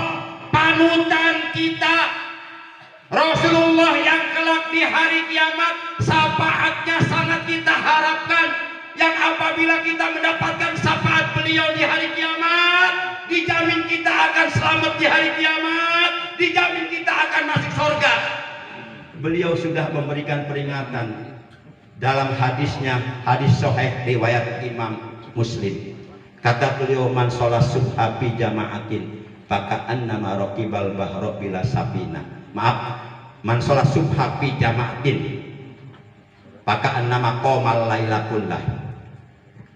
panutan kita, Rasulullah yang kelak di hari kiamat syafaatnya sangat kita harapkan, yang apabila kita mendapatkan syafaat beliau di hari kiamat, dijamin kita akan selamat di hari kiamat, dijamin kita akan masuk surga. Beliau sudah memberikan peringatan dalam hadisnya, hadis sahih riwayat Imam Muslim. Kata beliau, man sholat subha fi jama'atin faka annama raqibal bahra bila sabina. Maaf, man sholat subha fi jama'atin faka annama qomal laila kullah.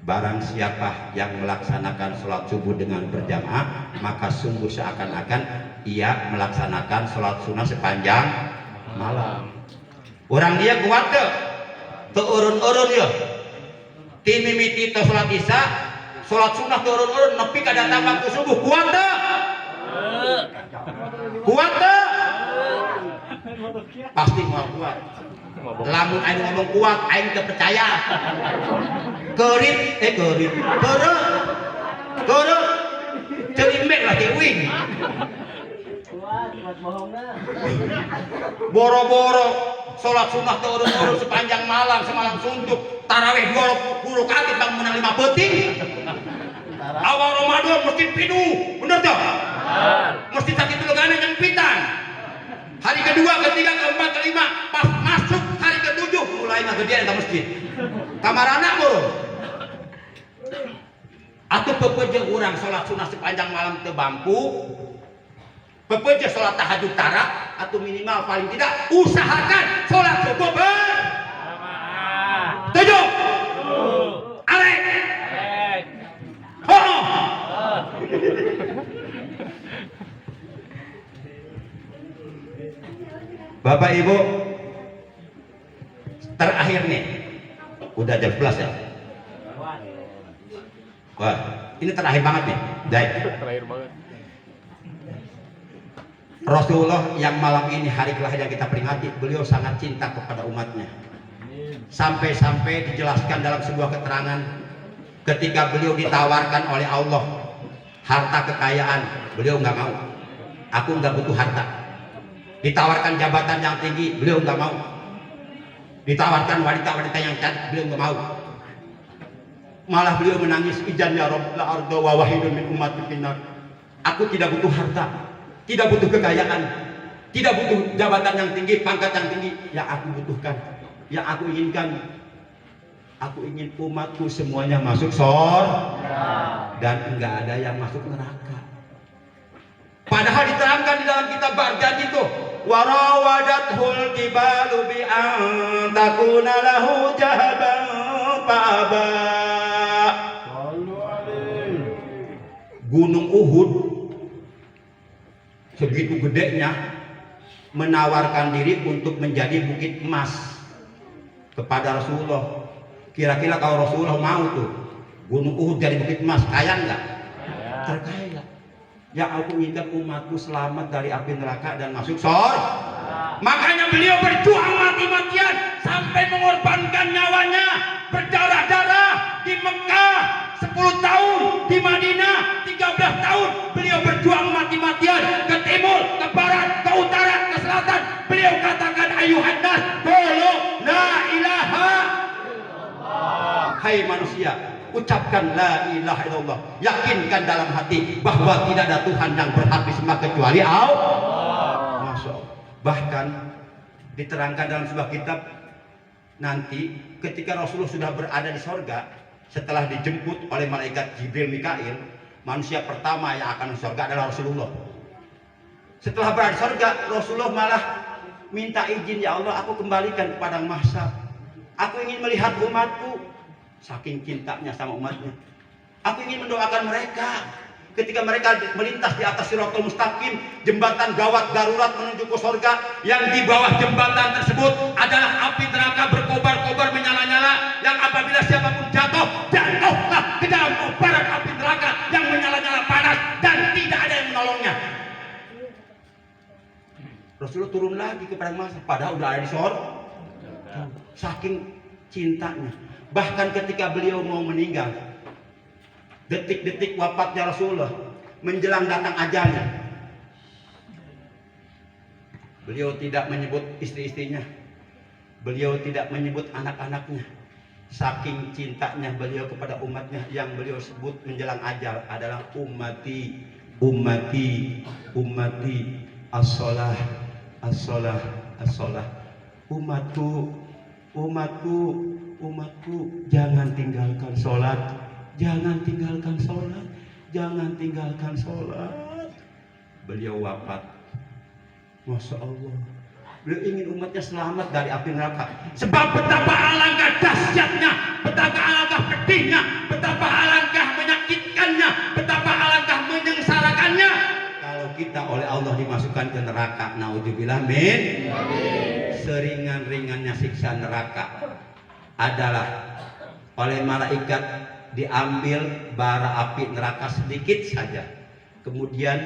Barang siapa yang melaksanakan sholat subuh dengan berjamaah, maka sungguh seakan-akan ia melaksanakan sholat sunnah sepanjang malam. Orang dia kuat tuh urun-urun ya. Ti mimiti teu sholat isya, sholat sunnah turun-urun nepi ka datang waktu subuh, kuat tuh? Kuat tuh? Pasti mau kuat. Lamun aing ngomong kuat, aing teu percaya. Kerit, kerit, kerit, celimbek lah wing. Boro-boro sholat sunnah turun-turun sepanjang malam, semalam suntuk, tarawih 20 kali bang menang 5 peting. Awal Ramadan mesti pidu, bener tuh? Mesti sakit legana nyempitan. Hari kedua, ketiga, keempat, kelima, pas masuk hari ketujuh mulai gedean ke masjid. Kamar anak murung. Atau pepeje orang sholat sunnah sepanjang malam teu bampu. Pepeje sholat tahajud tarak atau minimal paling tidak usahakan sholat subuh Jamaah. tujuh. Alek. Baik. Oh. Bapak Ibu, terakhir nih, udah jam 11 ya. Wah, ini terakhir banget nih. Baik. Terakhir banget. Rasulullah yang malam ini hari kelahiran kita peringati, beliau sangat cinta kepada umatnya. Sampai-sampai dijelaskan dalam sebuah keterangan ketika beliau ditawarkan oleh Allah harta kekayaan, beliau nggak mau. Aku nggak butuh harta. Ditawarkan jabatan yang tinggi, beliau nggak mau. Ditawarkan wanita-wanita yang cantik, beliau nggak mau. Malah beliau menangis, ijan ya Rabb la arda wa wahidun min ummati finnar. Aku tidak butuh harta, tidak butuh kekayaan, tidak butuh jabatan yang tinggi, pangkat yang tinggi. Yang aku butuhkan, yang aku inginkan, aku ingin umatku semuanya masuk surga dan enggak ada yang masuk neraka. Padahal diterangkan di dalam kitab Barjan itu, warawadathul jibalu bi an takuna lahu jahaban fa'aba. Gunung Uhud segitu gedenya menawarkan diri untuk menjadi bukit emas kepada Rasulullah. Kira-kira kalau Rasulullah mau tuh Gunung Uhud jadi bukit emas, kaya enggak? Terkaya. Yang aku inginkan umatku selamat dari api neraka dan masuk surga. Makanya beliau berjuang mati-matian sampai mengorbankan nyawanya, berdarah-darah di Mekah 10 tahun, di Madinah 13 tahun. Beliau berjuang mati-matian ke timur, ke barat, ke utara, ke selatan. Beliau katakan ayuhan nas, qulu la ilaha illallah. Hai manusia, ucapkan la ilaha illallah. Yakinkan dalam hati bahwa tidak ada Tuhan yang berhak disembah kecuali Allah. Masya Allah. Bahkan diterangkan dalam sebuah kitab, nanti ketika Rasulullah sudah berada di sorga, setelah dijemput oleh malaikat Jibril Mikail, manusia pertama yang akan di sorga adalah Rasulullah. Setelah berada di sorga, Rasulullah malah minta izin, ya Allah, aku kembalikan ke padang mahsyar. Aku ingin melihat umatku. Saking cintanya sama umatnya, aku ingin mendoakan mereka ketika mereka melintas di atas Shirathul Mustaqim, jembatan gawat darurat menuju ke surga. Yang di bawah jembatan tersebut adalah api neraka berkobar-kobar menyala-nyala, yang apabila siapapun jatuhlah ke dalam kobaran api neraka yang menyala-nyala panas dan tidak ada yang menolongnya. Rasulullah turun lagi ke padang mahsyar, padahal udah ada di surga. Saking cintanya. Bahkan ketika beliau mau meninggal, detik-detik wafatnya Rasulullah, menjelang datang ajalnya, beliau tidak menyebut istri-istrinya, beliau tidak menyebut anak-anaknya. Saking cintanya beliau kepada umatnya, yang beliau sebut menjelang ajal adalah ummati, ummati, ummati, as-shalah, as-shalah, as-shalah. Umatku, umatku, umatku, jangan tinggalkan sholat, jangan tinggalkan sholat, jangan tinggalkan sholat. Beliau wafat, Masya Allah. Beliau ingin umatnya selamat dari api neraka. Sebab betapa alangkah dahsyatnya, betapa alangkah pedihnya, betapa alangkah menyakitkannya, betapa alangkah menyengsarakannya kalau kita oleh Allah dimasukkan ke neraka. Naudzubillah min. Seringan-ringannya siksa neraka adalah oleh malaikat diambil bara api neraka sedikit saja, kemudian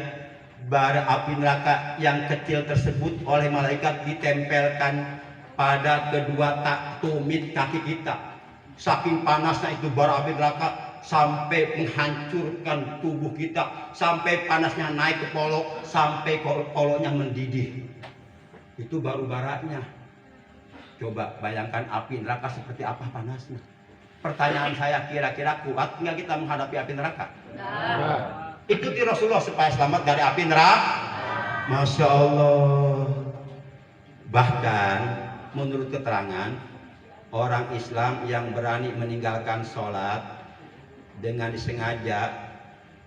bara api neraka yang kecil tersebut oleh malaikat ditempelkan pada kedua tumit kaki kita. Saking panasnya itu bara api neraka sampai menghancurkan tubuh kita, sampai panasnya naik ke polok, sampai poloknya mendidih. Itu baru baranya. Coba bayangkan api neraka seperti apa panasnya. Pertanyaan saya, kira-kira kuat nggak kita menghadapi api neraka? Nah. Ikuti Rasulullah supaya selamat dari api neraka. Masya Allah. Bahkan menurut keterangan, orang Islam yang berani meninggalkan sholat dengan disengaja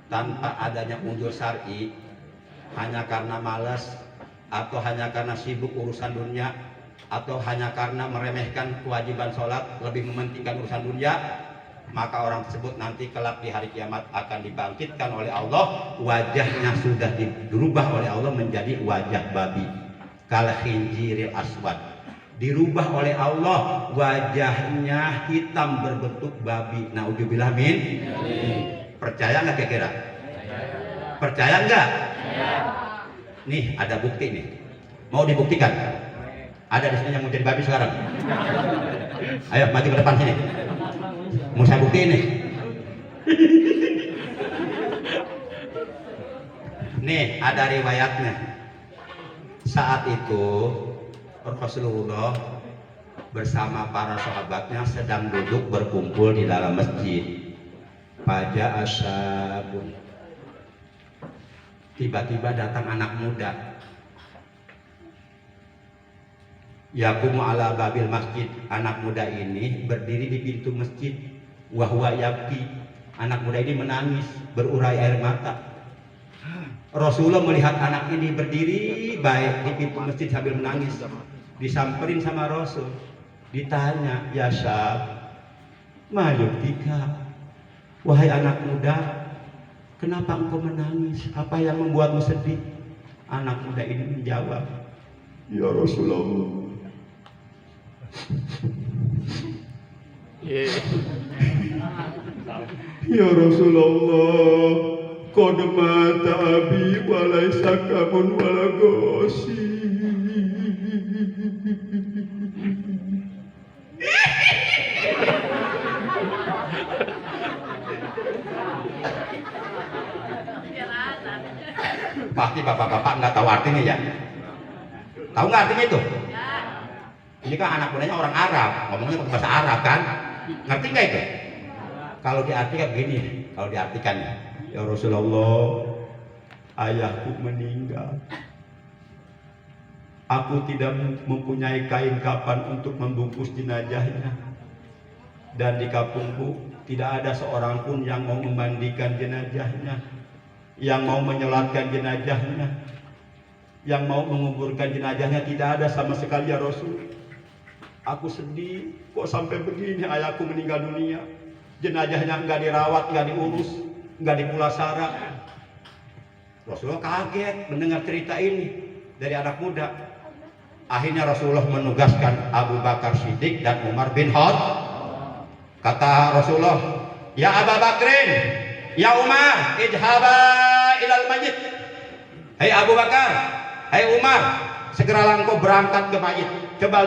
tanpa adanya uzur syar'i, hanya karena malas atau hanya karena sibuk urusan dunia atau hanya karena meremehkan kewajiban sholat, lebih mementingkan urusan dunia, maka orang tersebut nanti kelak di hari kiamat akan dibangkitkan oleh Allah, wajahnya sudah dirubah oleh Allah menjadi wajah babi, kal khinjiril aswad, dirubah oleh Allah wajahnya hitam berbentuk babi. Nauzubillah min. Percaya nggak kira-kira? Percaya nggak? Nih ada bukti nih, mau dibuktikan. Ada di sini yang mau jadi babi sekarang? Ayo maju ke depan sini, mau saya buktiin nih. Nih ada riwayatnya. Saat itu Rasulullah bersama para sahabatnya sedang duduk berkumpul di dalam masjid. Faja asyabun, tiba-tiba datang anak muda. Yaqumu ala babil masjid, anak muda ini berdiri di pintu masjid. Wahwa yabki, anak muda ini menangis, berurai air mata. Rasulullah melihat anak ini berdiri baik di pintu masjid sambil menangis. Disamperin sama Rasul, ditanya, ya syab, ma yubtika, wahai anak muda, kenapa engkau menangis? Apa yang membuatmu sedih? Anak muda ini menjawab, ya Rasulullah, ya Rasulullah, qad mata abi wa laisa kamun wala gosi. Pasti bapak-bapak nggak tahu artinya ya? Tahu nggak artinya itu? Ini kan anak mudanya orang Arab, ngomongnya pakai bahasa Arab kan? Ngerti nggak itu? Kalau diartikan begini, kalau diartikan, ya Rasulullah, ayahku meninggal. Aku tidak mempunyai kain kapan untuk membungkus jenazahnya. Dan di kampungku tidak ada seorang pun yang mau memandikan jenazahnya, yang mau menyolatkan jenazahnya, yang mau menguburkan jenazahnya, tidak ada sama sekali ya Rasul. Aku sedih, kok sampai begini ayahku meninggal dunia. Jenazahnya nggak dirawat, nggak diurus, nggak dipulasara. Rasulullah kaget mendengar cerita ini dari anak muda. Akhirnya Rasulullah menugaskan Abu Bakar Siddiq dan Umar bin Khattab. Kata Rasulullah, ya Abu Bakrin, ya Umar, idhaba ilal majid. Hei Abu Bakar, hei Umar, segeralah engkau berangkat ke majid. Coba lihat